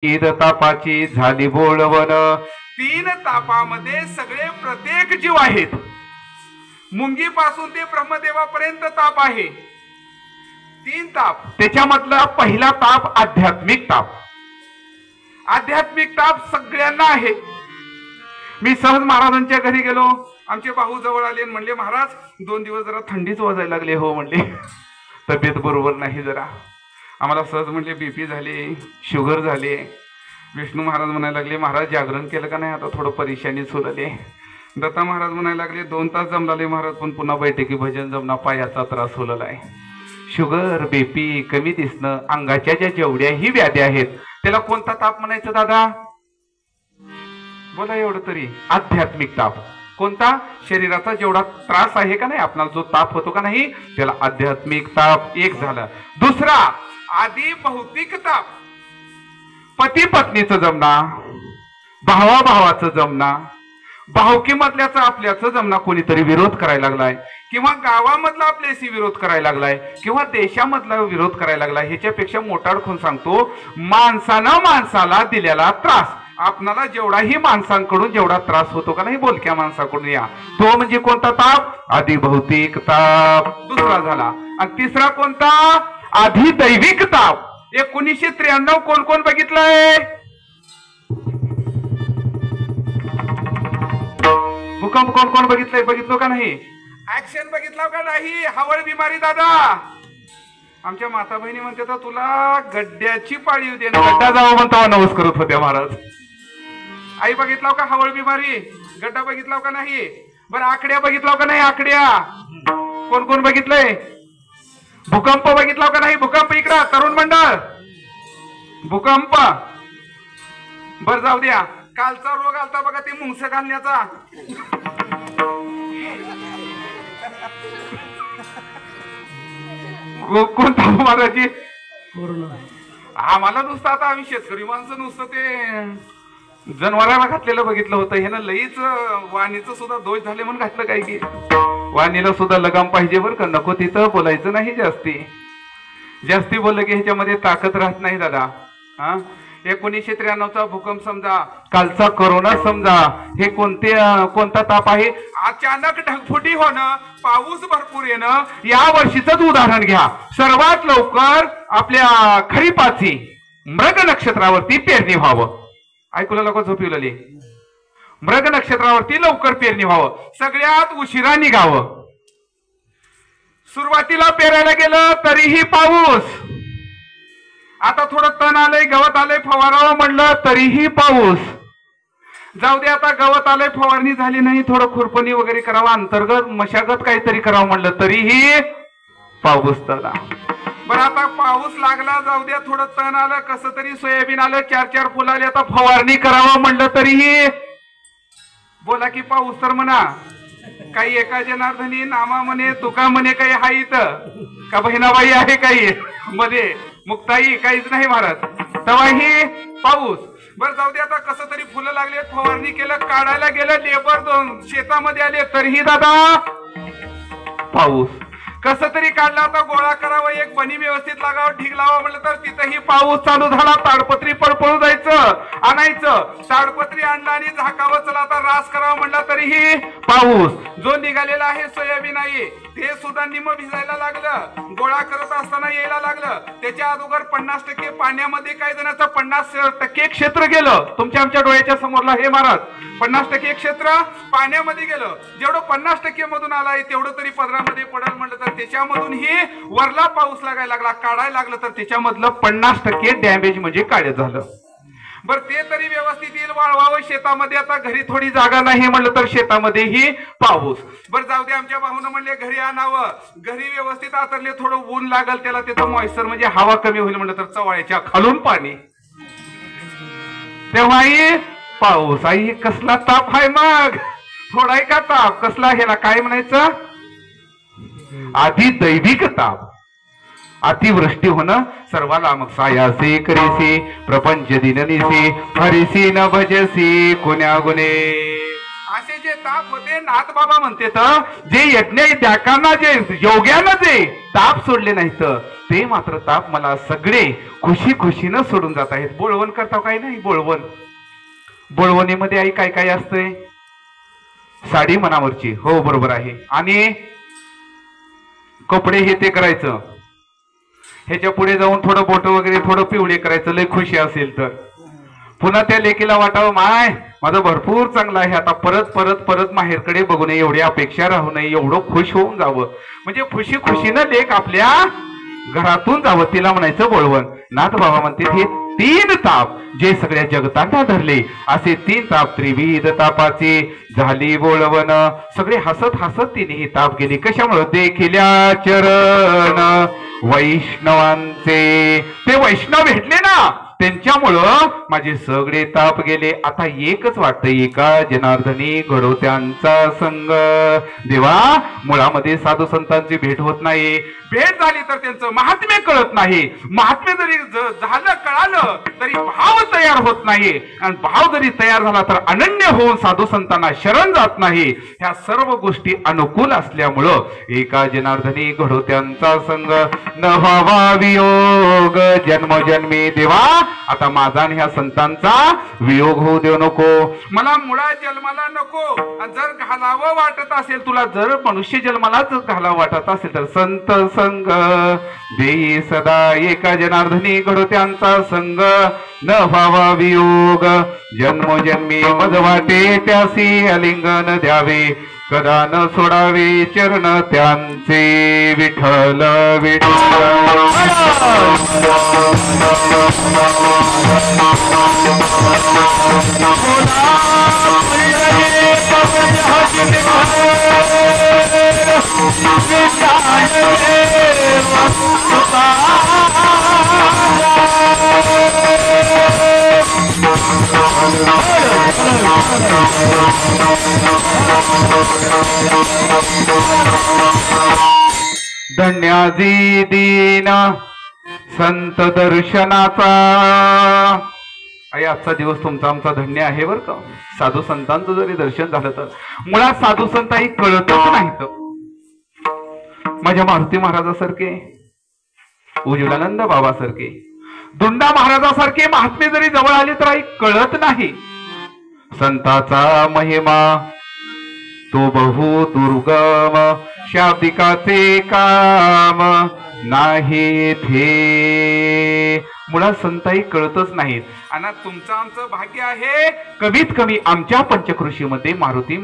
ईद तापाची झाली बोळवण। तीन तापामध्ये सगळे प्रत्येक जीव आहेत। मुंगीपासून ते ब्रह्मदेवापर्यंत ताप आहे। तीन ताप। त्याच्यामधला पहिला ताप आध्यात्मिक ताप। आध्यात्मिक ताप सगळ्यांना आहे। मी सहज महाराजांच्या घरी गेलो, आमचे भाऊ जवळ आले आणि म्हणले, महाराज 2 दिवस जरा थंडीच वाजायला लागली हो म्हणले, तब्येत बरोबर नाही जरा। आम्हाला सहज म्हणले बीपी झाले, शुगर झाले। विष्णू महाराज म्हणायला लागले, महाराज जागरण केलं का नाही, आता थोडं परेशानी सुरले। दत्ता महाराज म्हणायला लागले, 2 तास जमलाले महाराज, पण पुन्हा बैठकी भजन जमना, पायाचा त्रास होलेला आहे। शुगर बीपी कमी दिसणं, अंगाच्या ज्या जेवढ्याही व्याधी आहेत त्याला कोणता ताप म्हणायचं दादा? बोला एवढं तरी। आध्यात्मिक ताप। कोणता? शरीराचा जेवढा त्रास आहे का नाही, आपल्याला जो ताप होतो का नाही, त्याला आध्यात्मिक ताप एक झालं। दुसरा आधी भौतिक ताप। पती पत्नीचं जमना, भावा भावाचं जमना, भावकीमधल्याचा आपल्याचं जमना, कोणीतरी विरोध करायला लागलाय, किंवा गावामधला आपल्याशी विरोध करायला लागलाय, किंवा देशामधला विरोध करायला लागलाय। ह्याच्यापेक्षा मोठा अडखून सांगतो, माणसानं माणसाला दिलेला त्रास। आपणाला जेवढाही माणसांकडून जेवढा त्रास होतो का नाही, बोलक्या माणसाकडून या, तो म्हणजे कोणता ताप? आधी भौतिक ताप दुसरा झाला। आणि तिसरा कोणता? आधी दैविक ताप। 1993 कोण कोण बघितलंय? भूकंप कोण कोण बघितलंय? बघितलो का नाही? ऍक्शन बघितला का नाही? हवळ बिमारी दादा, आमच्या माता बहिणी म्हणते तर तुला गड्ड्याची पाळी येऊ दे ना, गड्डा जावं म्हणतो नवस करत होत्या महाराज। आई बघितलाव का हवळ बिमारी? गड्डा बघितलाव का नाही? बरं आकड्या बघितलाव का नाही? आकड्या कोण कोण बघितलंय? भूकंप बघितलाव का नाही? भूकंप इकडं तरुण मंडळ, भूकंप। बर जाऊ द्या, कालचा रोग आलता बघा, ते मुंगस घालण्याचा, कोणता महाराजी? आम्हाला नुसतं, आता आम्ही शेतकरी माणसं, नुसतं ते जनावराला घातलेलं बघितलं होतं। हे ना लईच वाणीचं सुद्धा दोष झाले म्हणून घातलं काय की, वाणीला सुद्धा लगाम पाहिजे बरं का, नको तिथं बोलायचं नाही जास्ती। जास्ती बोललं की ह्याच्यामध्ये ताकद राहत नाही दादा। हा 1993चा भूकंप समजा, कालचा कोरोना समजा, हे कोणता ताप आहे? अचानक ढगफुटी होणं, पाऊस भरपूर येणं। या वर्षीच उदाहरण घ्या, सर्वात लवकर आपल्या खरीपाची मृग नक्षत्रावरती पेरणी व्हावं। ऐकूला लोक झोपिवलेली, मृग नक्षत्रावरती लवकर पेरणी व्हावं, सगळ्यात उशिरा निघावं। सुरुवातीला पेरायला गेलं तरीही पाऊस, आता थोडं तण आलंय, गवत आलंय, फवारावं म्हणलं तरीही पाऊस। जाऊ दे, आता गवत आलंय, फवारणी झाली नाही, थोडं खुरपणी वगैरे करावं, अंतर्गत मशागत काहीतरी करावं म्हणलं तरीही पाऊस तला। बरं आता पाऊस लागला, जाऊ द्या, थोडं तण आलं, कसं तरी सोयाबीन आलं, 4 फुलं आली, आता फवारणी करावं म्हणलं तरीही बोला की पाऊस तर म्हणा। काही एका जनार्दनी नामा म्हणे, तुका म्हणे, काही हाय इथं का बहिणाबाई आहे काही मध्ये, मुक्ताई काहीच नाही महाराज, तेव्हाही पाऊस। बरं जाऊ दे, आता कसं तरी फुलं लागले, फवारणी केलं, काढायला गेलं, लेबर शेतामध्ये आले तरीही दादा पाऊस। कसं तरी काढला, आता गोळा करावं, एक बनी व्यवस्थित लागावं, ढीग लावावं म्हणलं तर तिथंही पाऊस चालू झाला। ताडपत्री पळपळू जायचं, आणायचं, ताडपत्री आणलं आणि झाकावं, चला आता रास करावं म्हणलं तरीही पाऊस। जो निघालेला आहे सोयाबीन आहे ते सुद्धा निम भिजायला लागलं, गोळा करत असताना यायला लागलं, त्याच्या अगोदर 50% पाण्यामध्ये, काही जणांचं 50% क्षेत्र गेलं, तुमच्या आमच्या डोळ्याच्या समोरला हे महाराज, 50% क्षेत्र पाण्यामध्ये गेलं। जेवढं 50% मधून आलाय तेवढं तरी पदरामध्ये पडल म्हणलं तर त्याच्यामधूनही वरला पाऊस लागायला लागला, काढायला लागलं तर त्याच्यामधलं 50% डॅमेज म्हणजे काढे झालं। बर ते तरी व्यवस्थित येईल, वाळवावं शेतामध्ये, आता घरी थोडी जागा नाही म्हणलं तर शेतामध्येही पाऊस। बर जाऊ दे, आमच्या भाऊनं म्हणले घरी आणावं, घरी व्यवस्थित आतरले, थोडं ऊन लागल त्याला, त्याचं मॉइश्चर म्हणजे हवा कमी होईल म्हणलं तर चवाळ्याच्या खालून पाणी, तेव्हाही पाऊस। आई कसला ताप आहे मग, थोडा का ताप, कसला ह्याला काय म्हणायचं? आधी दैविक ताप। अतिवृष्टी होणं, सर्वाला मग सायासे करेसे, प्रपंच दिननिसे, हरिसी न भजसी कुण्या गुणे। असे जे ताप होते, नाथ बाबा म्हणते तर जे यज्ञ त्याकांना, जे योग्यानं जे ताप सोडले नाहीत ते मात्र ताप मला सगळे खुशी खुशीनं सोडून जात आहेत. बोळवण करता काय नाही. बोळवणीमध्ये आई काय काय असतंय? साडी मनावरची, हो बरोबर आहे, आणि कपडे हे ते करायचं. ह्याच्या पुढे जाऊन थोडं बोट वगैरे थोडं पिवळे करायचं, लय खुशी असेल तर. पुन्हा त्या लेकीला वाटावं माय माझं भरपूर चांगलं आहे, आता परत परत परत माहेरकडे बघू नये, एवढी अपेक्षा राहू नये, एवढं खुश होऊन जावं. म्हणजे खुशी खुशीनं लेक आपल्या घरातून जावं, तिला म्हणायचं बोळवण. नाथ बाबा म्हणते हे 3 ताप जे सगळ्या जगताना धरले, असे 3 ताप त्रिविध तापाचे झाली बोळवण. सगळे हसत हसत तिने ताप गेली. कशामुळे? देखिल्या चरण वैष्णवांचे. ते वैष्णव भेटले ना, त्यांच्यामुळं माझे सगळे ताप गेले. आता एकच वाटतं, एका जनार्दनी घडो त्यांचा संग. देवा, मुळामध्ये साधू संतांची भेट होत नाही. भेट झाली तर त्यांचं महात्म्य कळत नाही. महात्म्य जरी झालं कळालं तरी भाव तयार होत नाही, आणि भाव जरी तयार झाला तर अनन्य होऊन साधू संतांना शरण जात नाही. ह्या सर्व गोष्टी अनुकूल असल्यामुळं एका जनार्दनी घडो त्यांचा संग. न व्हावा वियोग जन्मोजन्मी. देवा, आता माझा आणि ह्या संतांचा वियोग होऊ देऊ नको. मला मुळा जन्माला नको. जर घालावं वाटत असेल तुला, जर मनुष्य जन्मालाच घालावं वाटत असेल तर संत संग देई सदा. एका जनार्दनी घडो त्यांचा संग. न व्हावा वियोग जन्मोजन्मी. मज वाटे त्यासी अलिंगन द्यावे. कदा न सोडावे चरण त्यांचे. विठ्ठल विठ्ठल. धन्याजी दीन संत दर्शनाचा. आई, आजचा दिवस तुमचा आमचा धन्य आहे बरं का. साधू संतांचं जरी दर्शन झालं तर मुळात साधू संत ही कळतच नाहीत. माझ्या मारुती महाराजासारखे, उज्ज्वलानंद बाबासारखे, दुंडा महाराजासारखे महात्मे जरी जवळ आले तर आई कळत नाही. संताचा महिमा तो बहु दुर्गम. शाब्दिकाचे काम नाही थे. मुळात संताई कळतच नाहीत. आणि तुमचं आमचं भाग्य आहे, कमीत कमी आमच्या पंचकृषीमध्ये मारुती